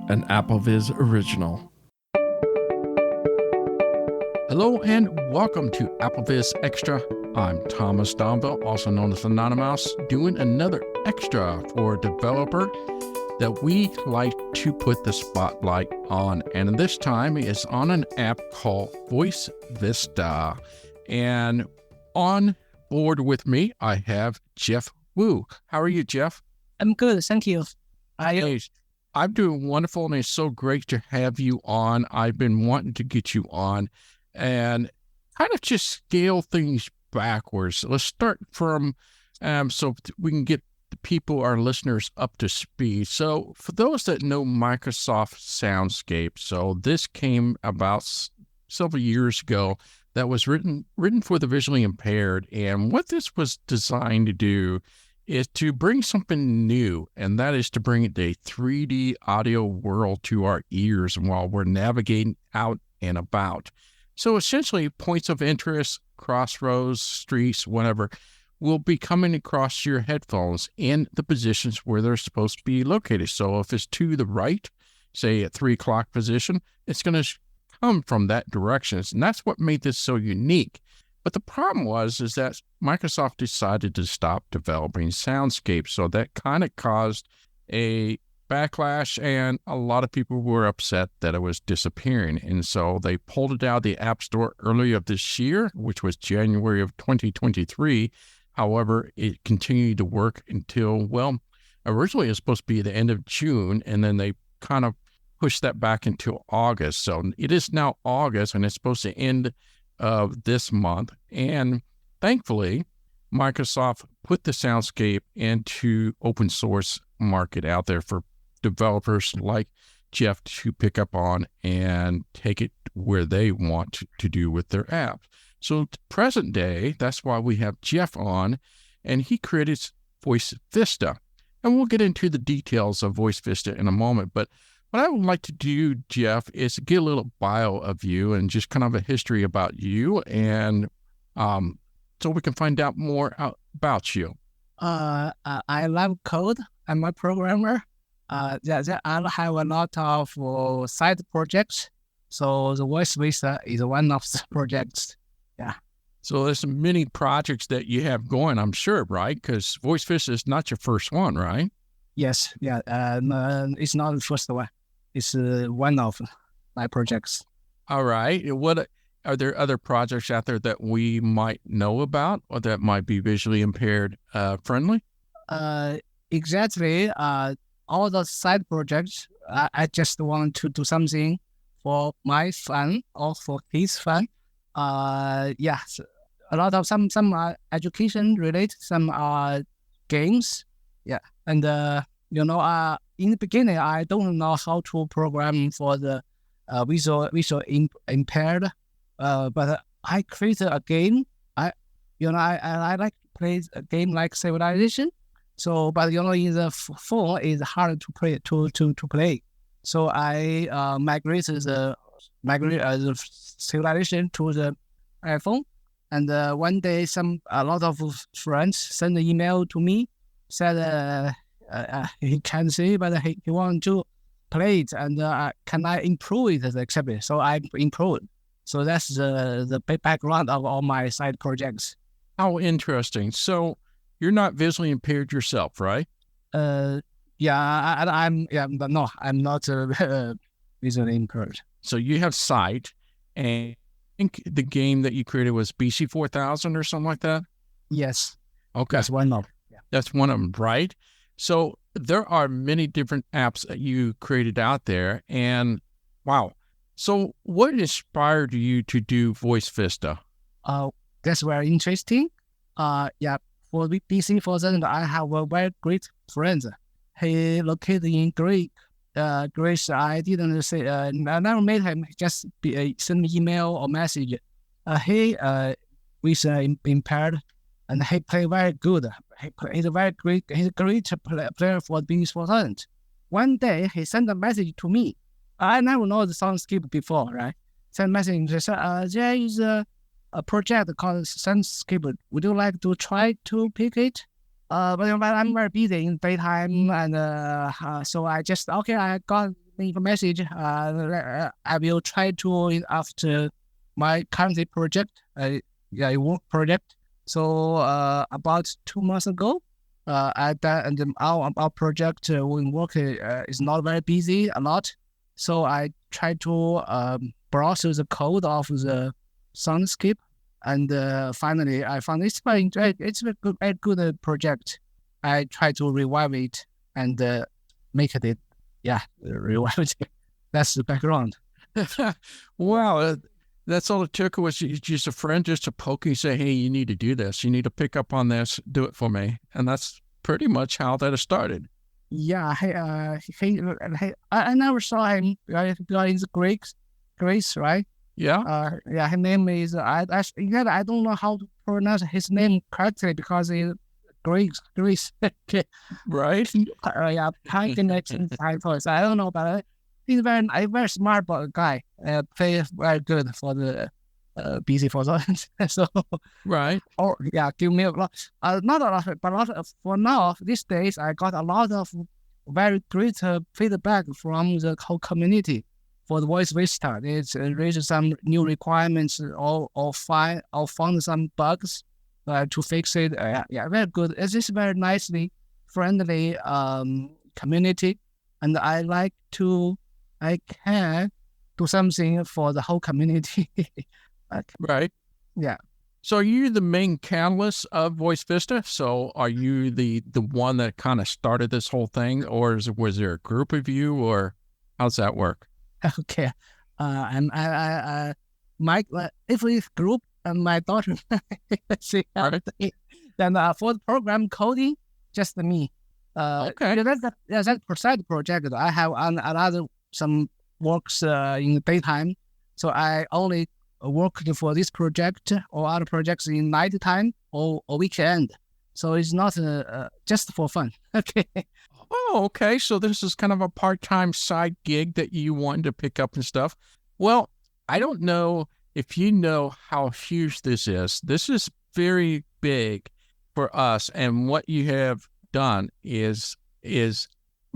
an AppleVis original. Hello and welcome to AppleVis Extra. I'm Thomas Domville, also known as Anonymous, doing another extra for a developer that we like to put the spotlight on. And this time is on an app called VoiceVista. And on board with me, I have Jianfeng Wu. How are you, Jeff? I'm good, thank you. Hey, I'm doing wonderful, and it's so great to have you on. I've been wanting to get you on and kind of just scale things backwards. Let's start from so we can get the people, our listeners, up to speed. So for those that know Microsoft Soundscape, so this came about several years ago that was written for the visually impaired. And what this was designed to do is to bring something new, and that is to bring a 3D audio world to our ears while we're navigating out and about. So essentially, points of interest, crossroads, streets, whatever, will be coming across your headphones in the positions where they're supposed to be located. So if it's to the right, say at 3 o'clock position, it's going to come from that direction. And that's what made this so unique. But the problem is that Microsoft decided to stop developing Soundscape. So that kind of caused a backlash, and a lot of people were upset that it was disappearing. And so they pulled it out of the App Store earlier this year, which was January of 2023. However, it continued to work until, well, originally it was supposed to be the end of June, and then they kind of pushed that back until August. So it is now August, and it's supposed to end of this month. And thankfully, Microsoft put the Soundscape into open source market out there for developers like Jeff to pick up on and take it where they want to do with their app. So present day, that's why we have Jeff on, and he created VoiceVista. And we'll get into the details of VoiceVista in a moment. But what I would like to do, Jeff, is get a little bio of you and just kind of a history about you, and so we can find out more about you. I love code. I'm a programmer. I have a lot of side projects. So the VoiceVista is one of the projects. Yeah. So there's many projects that you have going, I'm sure, right? Because VoiceVista is not your first one, right? Yes. Yeah. It's not the first one. It's one of my projects. All right. What are there other projects out there that we might know about or that might be visually impaired friendly? Exactly. All the side projects, I just want to do something for my fun or for his fun. Yeah, a lot of some education related, some games. Yeah, and in the beginning, I don't know how to program for the visual impaired. But I created a game. I like to play a game like Civilization. So, but in the phone it's hard to play to play. So I migrated the Civilization to the iPhone. And one day, a lot of friends sent an email to me, said he can't see, but he want to play it, and can I improve it? Accept. So I improved. So that's the background of all my side projects. How interesting. So you're not visually impaired yourself, right? I'm not visually impaired. So you have sight, and I think the game that you created was BC 4000 or something like that? Yes. Okay. That's one of them. Yeah. That's one of them, right? So there are many different apps that you created out there, and wow. So what inspired you to do VoiceVista? That's very interesting. For BC 4000, I have a very great friend. He located in Greece. I didn't say, I never met him, just send me email or message. He was impaired, and he played very good. He's a great player for BC 4000. One day, he sent a message to me. I never know the Soundscape before, right? Send message, he said, there is a project called Soundscape. Would you like to try to pick it? But I'm very busy in daytime, and so I just, I got leave a message. I will try to after my current project, work project. So about 2 months ago, our project when work is not very busy a lot. So I try to browse the code of the Soundscape, and finally I found it's a good project. I try to revive it and make it, revive it. That's the background. Wow, that's all it took was just a friend just to poke you and say, hey, you need to do this. You need to pick up on this. Do it for me. And that's pretty much how that started. Yeah, I never saw him. He's Grace, right? Yeah. His name is I don't know how to pronounce his name correctly because it's Grace. Okay. Right. Kind connection titles. I don't know, but he's a very smart guy. Play very good for the busy for that. So right. Give me a lot. Not a lot, but a lot of, for now these days I got a lot of very great feedback from the whole community for the VoiceVista. It's raised some new requirements or found some bugs to fix it. Very good. It's just very nicely friendly community, and I can do something for the whole community. Right. Yeah. So are you the main catalyst of VoiceVista? So are you the one that kind of started this whole thing, or was there a group of you, or how's that work? Okay. And my if it's group and my daughter, Right. Then for the program coding, just me. Okay. That's a side project. I have another some works in the daytime, so I only work for this project or other projects in night time or weekend. So it's not just for fun. Okay. Oh, okay. So this is kind of a part-time side gig that you wanted to pick up and stuff. Well, I don't know if you know how huge this is. This is very big for us. And what you have done is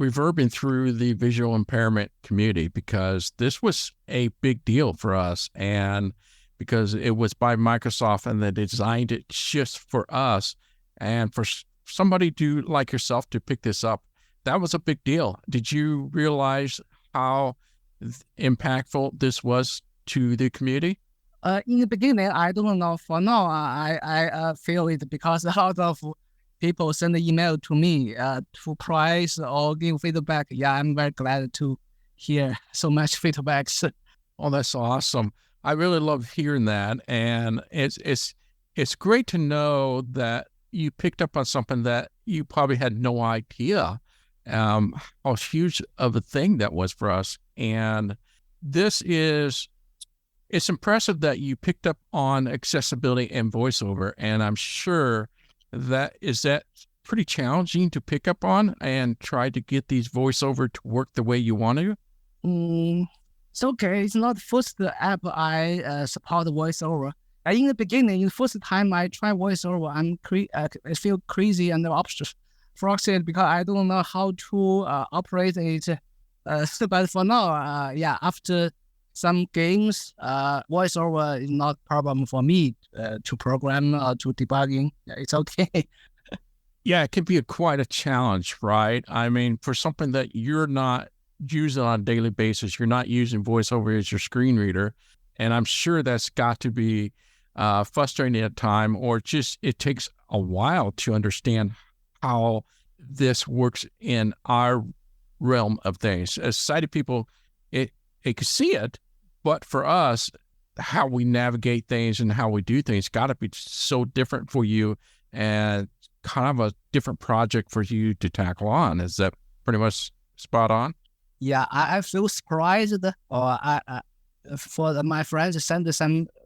reverbing through the visual impairment community, because this was a big deal for us, and because it was by Microsoft and they designed it just for us, and for somebody like yourself to pick this up, that was a big deal. Did you realize how impactful this was to the community? In the beginning, I don't know. For now, I feel it because a lot of people send an email to me to price or give feedback. Yeah, I'm very glad to hear so much feedbacks. Oh, that's awesome. I really love hearing that. And it's great to know that you picked up on something that you probably had no idea how huge of a thing that was for us. And it's impressive that you picked up on accessibility and voiceover. And I'm sure that pretty challenging to pick up on and try to get these voiceover to work the way you want to? It's okay. It's not the first app I support voiceover. In the beginning, the first time I try voiceover, I feel crazy and frustrated because I don't know how to operate it. But for now, after some games, voiceover is not a problem for me to program or to debugging. Yeah, it's okay. Yeah, it can be quite a challenge, right? I mean, for something that you're not using on a daily basis, you're not using voiceover as your screen reader. And I'm sure that's got to be frustrating at time, or just it takes a while to understand how this works in our realm of things. As sighted people, it can see it, but for us, how we navigate things and how we do things got to be so different for you, and kind of a different project for you to tackle on. Is that pretty much spot on? Yeah, I feel surprised, or my friends send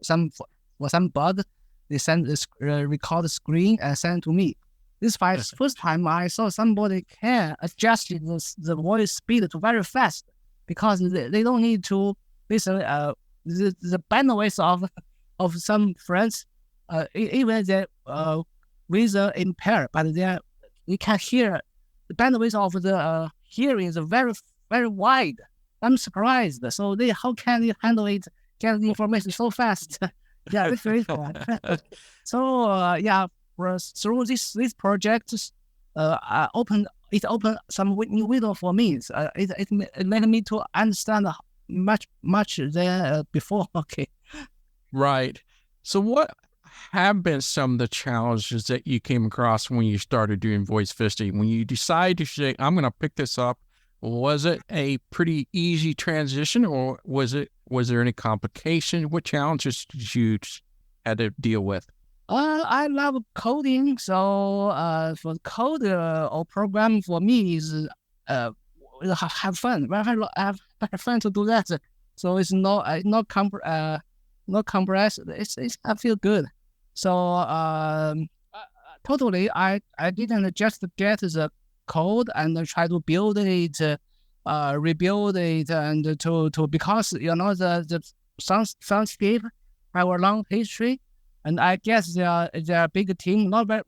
some bug, they send this record screen and send to me. This first time I saw somebody can adjust the voice speed to very fast, because they don't need to listen the bandwidth of some friends, even they vision impaired, but we can hear the bandwidth of the hearing is very, very wide. I'm surprised. So how can they handle it, get the information so fast? Yeah, it's very fun. So through this project, opened some new window for me. It led me to understand much than before. Okay. Right. So what have been some of the challenges that you came across when you started doing VoiceVista? When you decided to say, I'm going to pick this up, was it a pretty easy transition, or was there any complication? What challenges did you had to deal with? I love coding, so for code or program for me is have fun. Have fun to do that. So it's not compressed. It's I feel good. So totally, I didn't just get the code and try to build it, rebuild it, and to because the soundscape have a long history. And I guess they are a big team, not very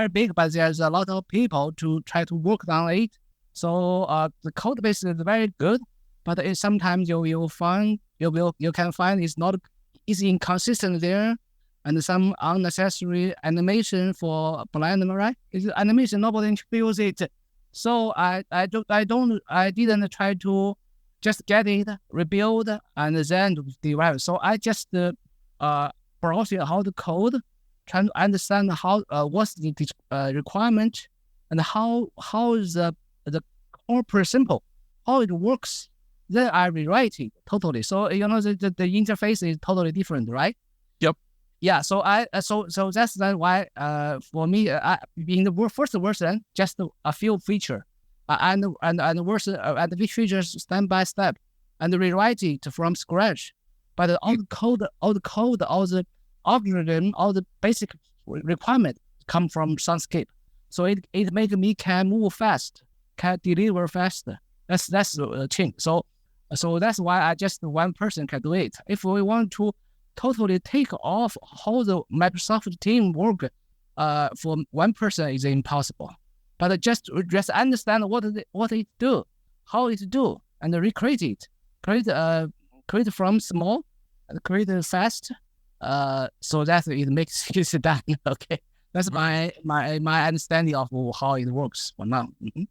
big, but there's a lot of people to try to work on it. So the code base is very good, but sometimes you can find it's inconsistent there, and some unnecessary animation for blind, right? It's animation, nobody feels it. So I didn't try to just get it, rebuild, and then develop. So I just browsing how the code, trying to understand how what's the requirement, and how is the core simple, how it works. Then I rewrite it totally. So the interface is totally different, right? Yep. Yeah. So so that's why for me in the first version just a few feature, and version and the features step by step, and rewrite it from scratch. But all the code, all the algorithm, all the basic requirement come from Soundscape. So it make me can move fast, can deliver faster. That's the thing. So that's why I just one person can do it. If we want to totally take off how the Microsoft team work, for one person is impossible. But just understand what it do, how it do, and recreate it. Create from small and create it fast, so that it makes it done. Okay, that's my understanding of how it works for now. Mm-hmm.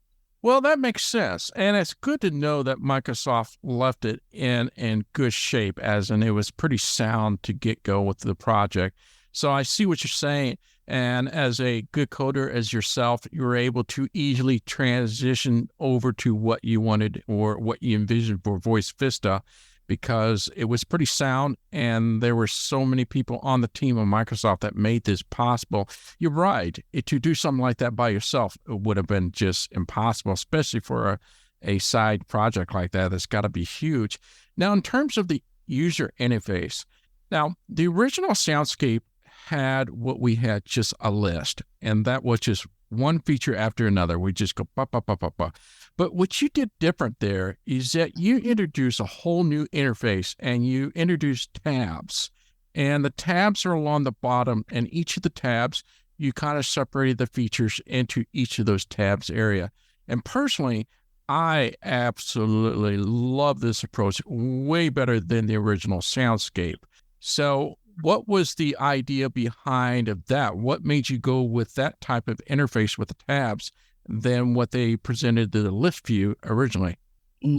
Well, that makes sense. And it's good to know that Microsoft left it in good shape, as in it was pretty sound to get go with the project. So I see what you're saying. And as a good coder as yourself, you were able to easily transition over to what you wanted or what you envisioned for VoiceVista, because it was pretty sound and there were so many people on the team of Microsoft that made this possible. You're right. To do something like that by yourself, it would have been just impossible, especially for a side project like that. That's got to be huge. Now, in terms of the user interface, now the original Soundscape had what we had, just a list, and that was just one feature after another. We just go ba, ba, ba, ba, ba. But what you did different there is that you introduced a whole new interface, and you introduced tabs. And the tabs are along the bottom, and each of the tabs, you kind of separated the features into each of those tabs area. And personally, I absolutely love this approach, way better than the original Soundscape. So what was the idea behind of that? What made you go with that type of interface with the tabs than what they presented to the list view originally?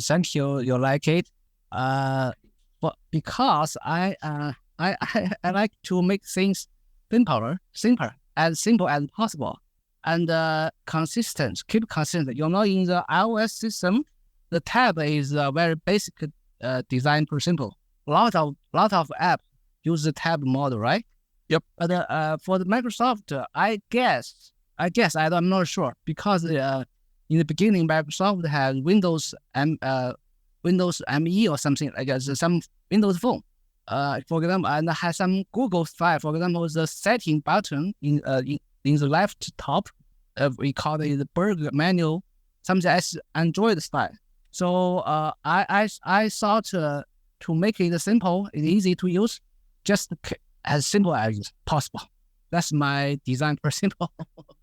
Thank you. You like it? But because I like to make things simple as possible, and consistent. Keep consistent. In the iOS system, the tab is a very basic design principle. Lot of apps use the tab model, right? Yep. But for the Microsoft, I guess I'm not sure, because in the beginning Microsoft had Windows ME or something like that, some Windows Phone, for example, and has some Google style. For example, the setting button in the left top, we call it the burger menu, something as Android style. So I thought to make it simple and easy to use, just as simple as possible. That's my design principle.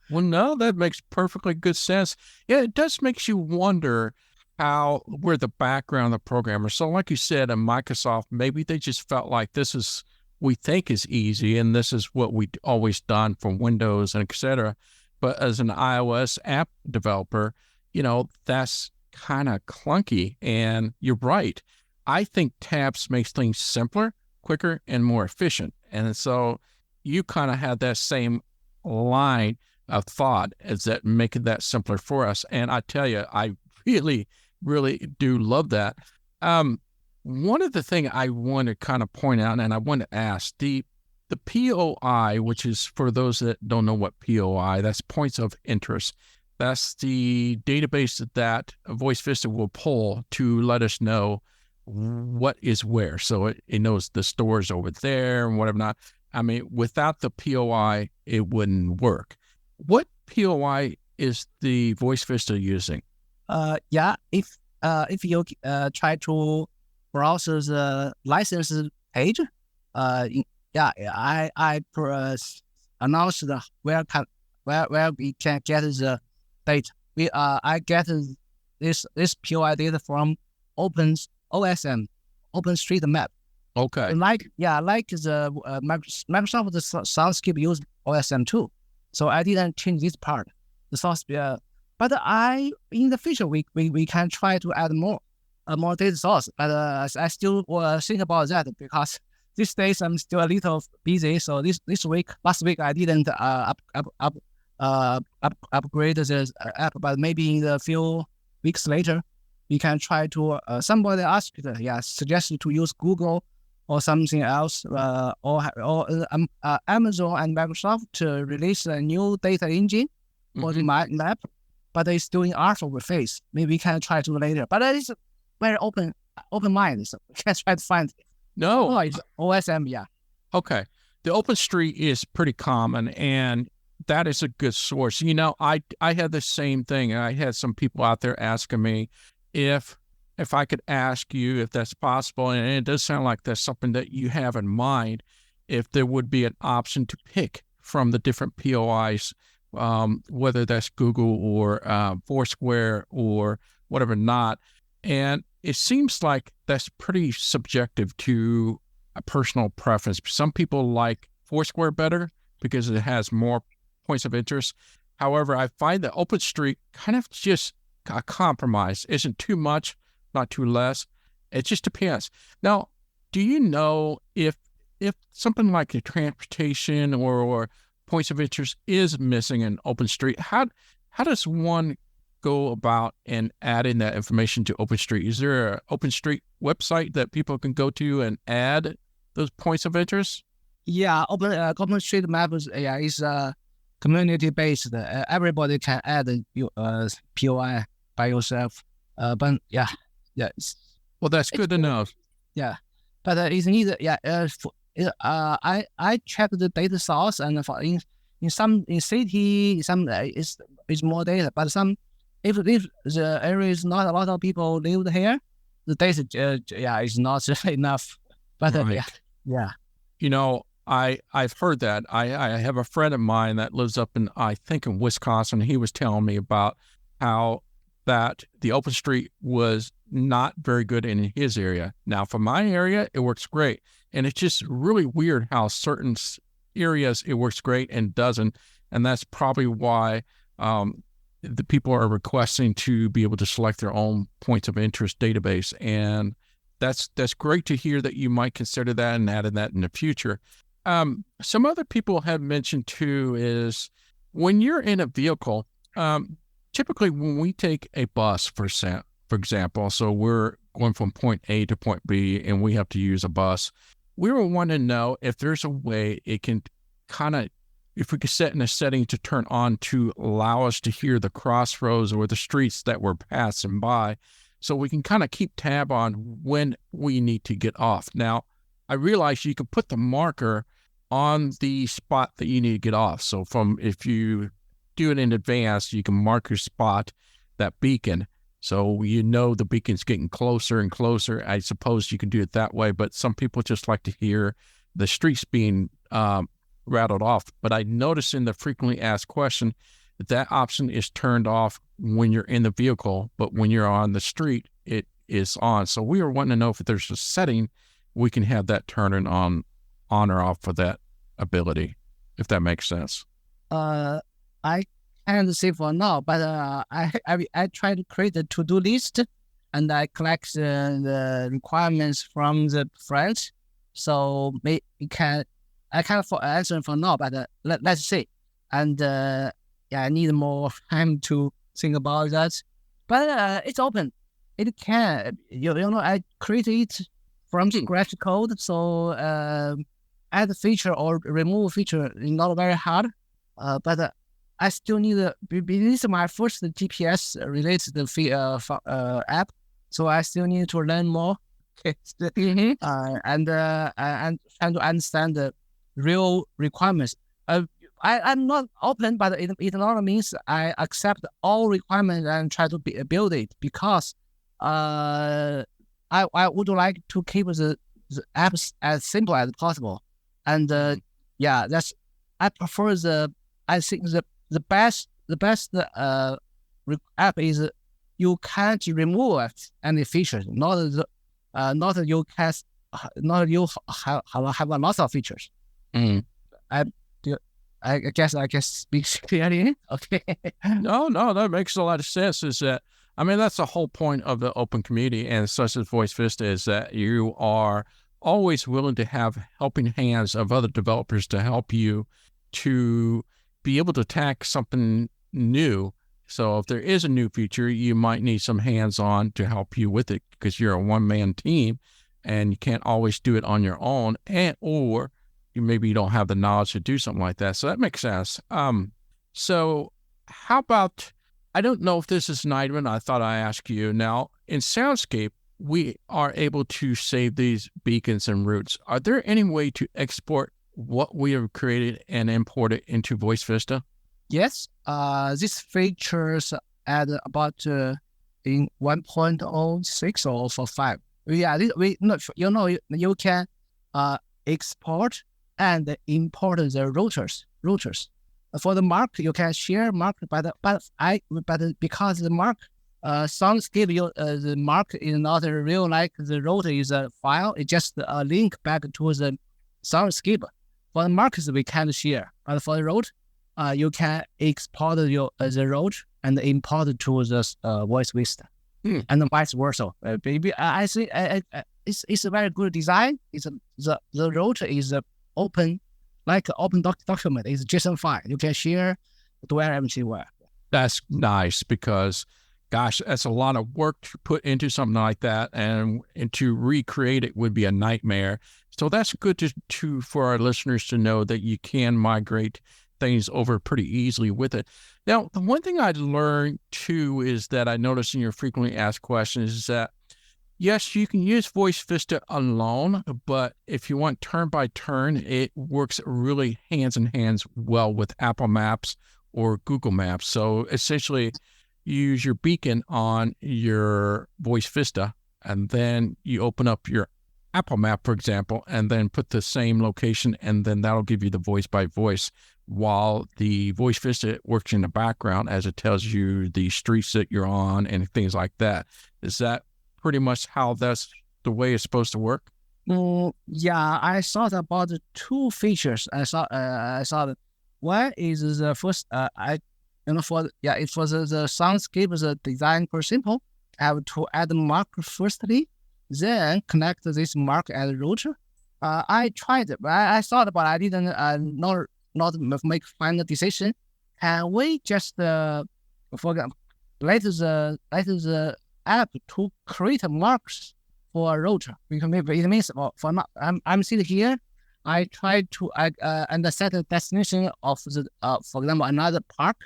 Well, no, that makes perfectly good sense. Yeah, it does make you wonder how we're the background of the programmer. So like you said, in Microsoft, maybe they just felt like this is, we think is easy, and this is what we always done for Windows and et cetera. But as an iOS app developer, that's kind of clunky. And you're right. I think tabs makes things simpler, quicker, and more efficient. And so you kind of had that same line of thought as that, making that simpler for us. And I tell you, I really, really do love that. One of the things I want to kind of point out, and I want to ask, the POI, which is, for those that don't know what POI, that's points of interest. That's the database that VoiceVista will pull to let us know what is where. So it knows the stores over there and whatever not. I mean, without the POI, it wouldn't work. What POI is the VoiceVista using? If you try to browse the license page, I announced where we can get the data. I get this POI data from OSM, OpenStreetMap. Okay. Like the Microsoft Soundscape use OSM too. So I didn't change this part. The source, but in the future we can try to add more data source. But I still think about that, because these days I'm still a little busy. So last week I didn't upgrade the app. But maybe in a few weeks later, we can try to. Somebody asked, suggested to use Google or something else, or Amazon and Microsoft to release a new data engine for the map, but it's still in alpha phase. Maybe we can try to later. But it is very open mind, so we can try to find it. No, it's OSM, yeah. Okay, the OpenStreet is pretty common, and that is a good source. I had the same thing. I had some people out there asking me if I could ask you if that's possible, and it does sound like that's something that you have in mind, if there would be an option to pick from the different POIs, whether that's Google or Foursquare or whatever not. And it seems like that's pretty subjective to a personal preference. Some people like Foursquare better because it has more points of interest. However, I find that OpenStreet kind of just a compromise. Isn't too much, not too less. It just depends. Now, do you know if something like the transportation or points of interest is missing in OpenStreet, how does one go about and adding that information to OpenStreet? Is there an OpenStreet website that people can go to and add those points of interest? Yeah, OpenStreetMap is community based. Everybody can add POI by yourself. But yeah. Well, that's good to know. Yeah, but it's neither. I checked the data source, and in city, some is more data, but some if the area is not a lot of people live here, the data is not enough. But right. yeah. I've heard that. I have a friend of mine that lives up in Wisconsin. He was telling me about how that the OpenStreet was not very good in his area. Now, for my area, it works great. And it's just really weird how certain areas it works great and doesn't. And that's probably why the people are requesting to be able to select their own points of interest database. And that's great to hear that you might consider that and add that in the future. Some other people have mentioned too is when you're in a vehicle, typically when we take a bus, for example, so we're going from point A to point B and we have to use a bus, we will want to know if there's a way it can if we could set in a setting to turn on to allow us to hear the crossroads or the streets that we're passing by, so we can kind of keep tab on when we need to get off. Now, I realize you can put the marker on the spot that you need to get off. So if you do it in advance, you can mark your spot, that beacon. So the beacon's getting closer and closer. I suppose you can do it that way, but some people just like to hear the streets being rattled off. But I noticed in the frequently asked question that option is turned off when you're in the vehicle, but when you're on the street, it is on. So we were wanting to know if there's a setting we can have that turning on or off for that ability, if that makes sense. I can't say for now, but I try to create a to-do list, and I collect the requirements from the friends. So I can't answer for now, but let's see. And I need more time to think about that. But it's open. It can, I create it from scratch code. So add a feature or remove a feature is not very hard. But I still need this is my first GPS related app. So I still need to learn more. And trying to understand the real requirements. I'm not open, but it not means I accept all requirements and try to build it, because I would like to keep the apps as simple as possible. And I prefer I think the best app is you can't remove any features, not you have a lot of features. I guess I can speak clearly. Okay. No, that makes a lot of sense. That's the whole point of the open community, and such as VoiceVista, is that you are always willing to have helping hands of other developers to help you to be able to attack something new. So if there is a new feature, you might need some hands-on to help you with it, because you're a one-man team and you can't always do it on your own, or you don't have the knowledge to do something like that. So that makes sense. So how about, I don't know if this is an item, I thought I'd ask you. Now, in Soundscape, we are able to save these beacons and routes. Are there any way to export what we have created and import it into VoiceVista? Yes. These features at about in 1.06 or for 5. Yeah, you can export and import the routers. For the mark, you can share mark, but because the mark Soundscape, the mark is not real, like the router is a file. It's just a link back to the Soundscape. For the marks, we can't share, but for the route, you can export the route and import it to the VoiceVista, and vice versa. I think it's a very good design. The route is open, like an open document. It's JSON file. You can share to wherever. That's nice, because gosh, that's a lot of work to put into something like that, and to recreate it would be a nightmare. So that's good to for our listeners to know that you can migrate things over pretty easily with it. Now, the one thing I learned too is that I noticed in your frequently asked questions is that, yes, you can use VoiceVista alone, but if you want turn by turn, it works really hands in hands well with Apple Maps or Google Maps. So essentially, you use your beacon on your VoiceVista, and then you open up your Apple Map, for example, and then put the same location, and then that'll give you the voice by voice, while the VoiceVista works in the background as it tells you the streets that you're on and things like that. Is that pretty much how that's the way it's supposed to work? Yeah, I thought about the two features. I thought one is the first. It was the Soundscape, the design pretty simple. I have to add mark firstly, then connect this mark as router. I tried it, but I thought, but I didn't not make final decision. Can we just let the app to create marks for a router? Because maybe it means for not, I'm sitting here. I try to and set a destination of the for example another park.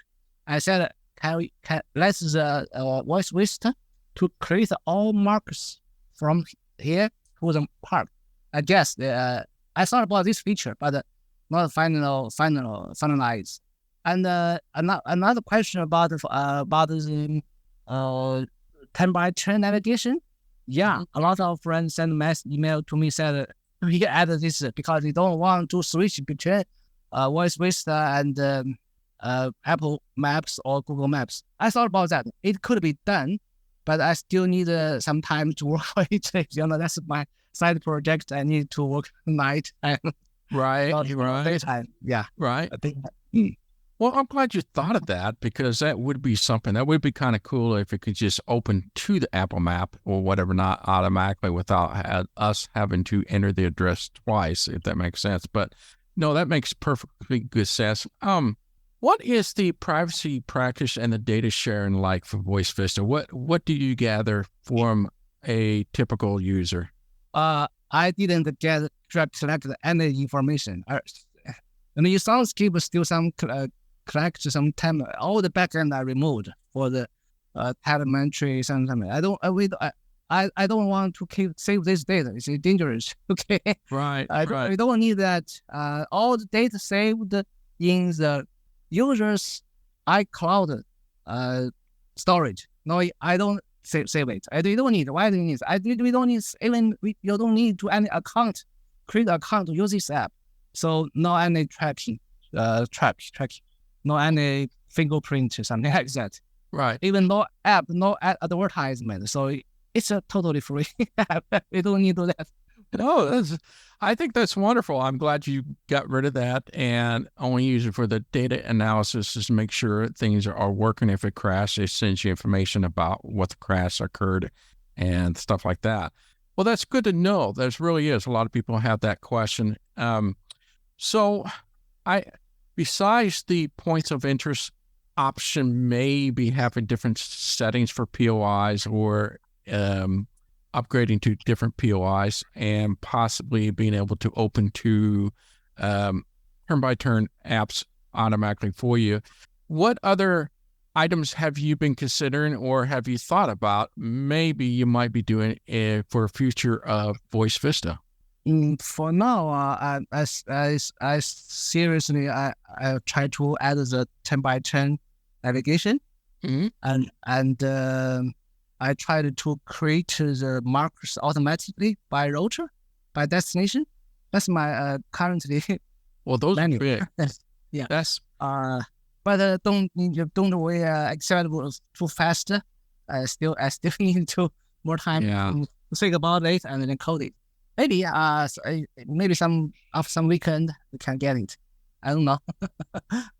I said, can let the VoiceVista to create all marks from here to the park. I guess I thought about this feature, but not finalized. And another question about the 10 by 10 navigation. Yeah, a lot of friends send email to me, said we added this because they don't want to switch between VoiceVista and Apple Maps or Google Maps. I thought about that. It could be done, but I still need some time to work for it. That's my side project. I need to work night and daytime. Yeah. Right. I think. Well, I'm glad you thought of that, because that would be something that would be kind of cool if it could just open to the Apple Map or whatever, not automatically without us having to enter the address twice, if that makes sense. But no, that makes perfectly good sense. What is the privacy practice and the data sharing like for VoiceVista? What do you gather from a typical user? I didn't get collect any information. And the SoundScape still some collect some time. All the backend I removed for the telemetry. Something. I don't want to save this data. It's dangerous. Okay. Right. We don't need that. All the data saved in the user's iCloud storage. No, I don't save it. We don't need. Why do you need? We don't need even. You don't need to any account. Create an account to use this app. So no any tracking, no any fingerprint or something like that. Right. Even no app, no advertisement. So it's a totally free app. We don't need to do that. No, I think that's wonderful. I'm glad you got rid of that and only use it for the data analysis, just to make sure things are working. If it crashes, it sends you information about what the crash occurred and stuff like that. Well, that's good to know. There really is. A lot of people have that question. So besides the points of interest option, maybe having different settings for POIs or upgrading to different POIs and possibly being able to open to turn-by-turn apps automatically for you. What other items have you been considering or have you thought about maybe you might be doing for a future of VoiceVista? For now, I seriously I try to add the 10x10 navigation, and I tried to create the markers automatically by router, by destination. That's my currently. Well, those are big. Yeah. That's but don't worry. Accept too fast. I still need to more time to think about it and then code it. Maybe some after some weekend we can get it. I don't know.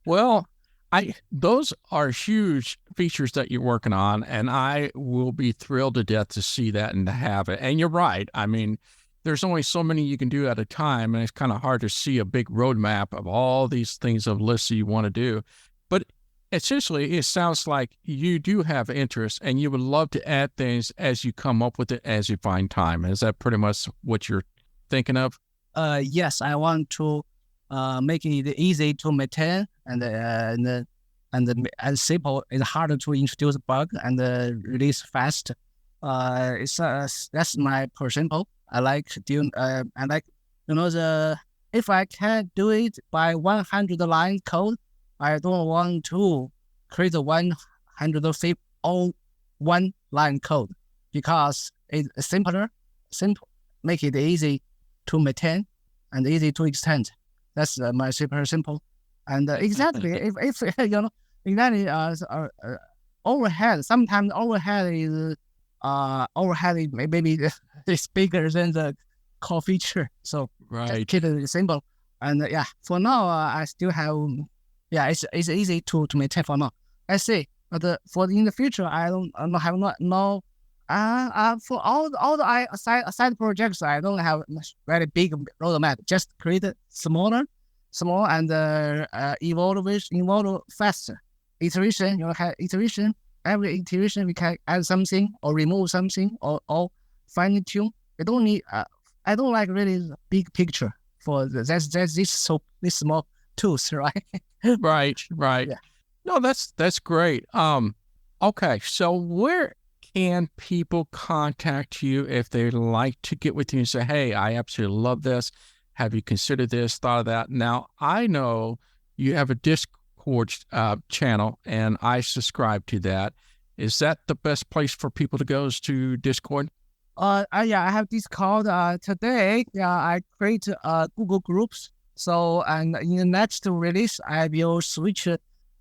Well, those are huge features that you're working on, and I will be thrilled to death to see that and to have it. And you're right. I mean, there's only so many you can do at a time, and it's kind of hard to see a big roadmap of all these things of lists you want to do. But essentially, it sounds like you do have interest and you would love to add things as you come up with it, as you find time. Is that pretty much what you're thinking of? Yes, I want to make it easy to maintain and simple. It's harder to introduce bug and release fast. That's my principle. I like doing. If I can do it by 100 line code, I don't want to create a 150 all one line code because it's simple, make it easy to maintain and easy to extend. That's my super simple. And exactly, if exactly overhead. Sometimes overhead is maybe it's bigger than the core feature. So just keep it simple. And for now I still have. Yeah, it's easy to maintain for now. I see, but for in the future, I don't have no. For all the side projects, I don't have very big roadmap. Just create small and evolve faster. Iteration, have iteration. Every iteration we can add something or remove something or fine tune. We don't need. I don't like really big picture for that's this small tools, right? Right. Yeah. No, that's great. Okay, so where can people contact you if they'd like to get with you and say, hey, I absolutely love this. Have you considered this, thought of that? Now, I know you have a Discord channel, and I subscribe to that. Is that the best place for people to go is to Discord? I have Discord. Today, I create Google Groups. So, and in the next release, I will switch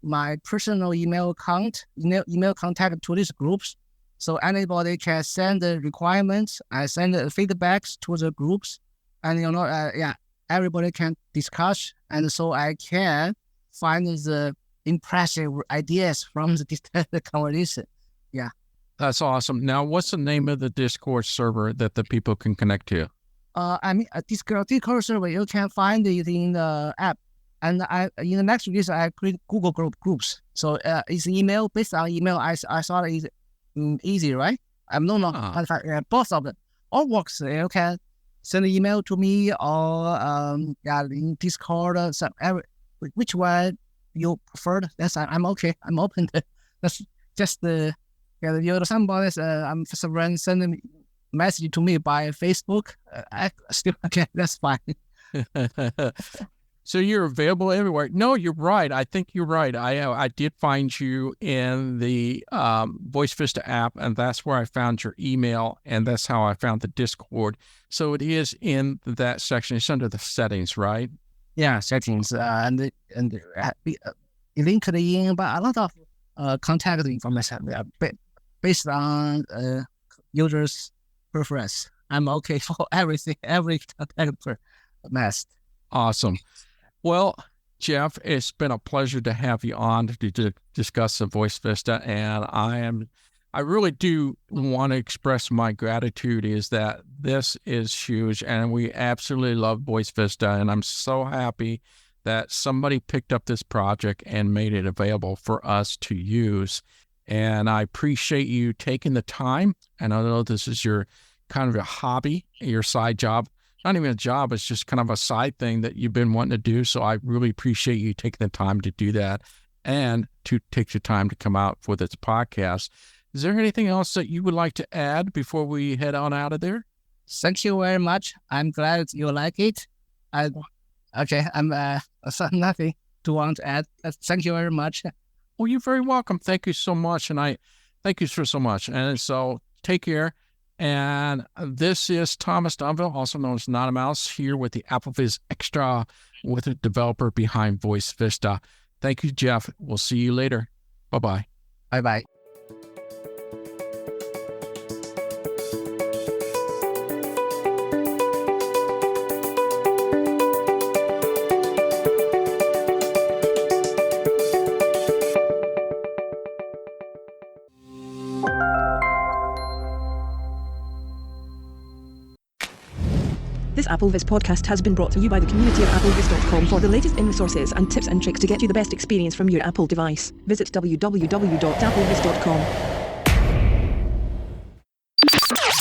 my personal email account, email contact to these groups. So anybody can send the requirements. I send the feedbacks to the groups, and everybody can discuss, and so I can find the impressive ideas from the conversation. Yeah. That's awesome. Now, what's the name of the Discord server that the people can connect to? A Discord server, you can find it in the app. And in the next release, I create Google groups. So it's email, based on email. I thought it's easy, right? Both of them all works. You can send an email to me or in Discord. Which one you prefer? I'm okay. I'm open. That's just somebody someone send a message to me by Facebook. I still okay. That's fine. So you're available everywhere. No, you're right. I think you're right. I did find you in the VoiceVista app, and that's where I found your email, and that's how I found the Discord. So it is in that section. It's under the settings, right? Yeah, settings and LinkedIn, but a lot of contact information based on users' preference. I'm okay for everything, every contact message. Awesome. Well, Jeff, it's been a pleasure to have you on to discuss the VoiceVista, and I really do want to express my gratitude is that this is huge, and we absolutely love VoiceVista, and I'm so happy that somebody picked up this project and made it available for us to use. And I appreciate you taking the time, and I know this is your kind of a hobby, your side job. Not even a job, it's just kind of a side thing that you've been wanting to do. So I really appreciate you taking the time to do that and to take the time to come out for this podcast. Is there anything else that you would like to add before we head on out of there? Thank you very much. I'm glad you like it. I'm nothing to want to add. Thank you very much. Well, you're very welcome. Thank you so much. And I thank you so much. And so take care. And this is Thomas Domville, also known as Not a Mouse, here with the AppleVis Extra with the developer behind VoiceVista. Thank you, Jeff. We'll see you later. Bye-bye. Bye-bye. This AppleVis podcast has been brought to you by the community of AppleVis.com. For the latest in resources and tips and tricks to get you the best experience from your Apple device, visit www.applevis.com.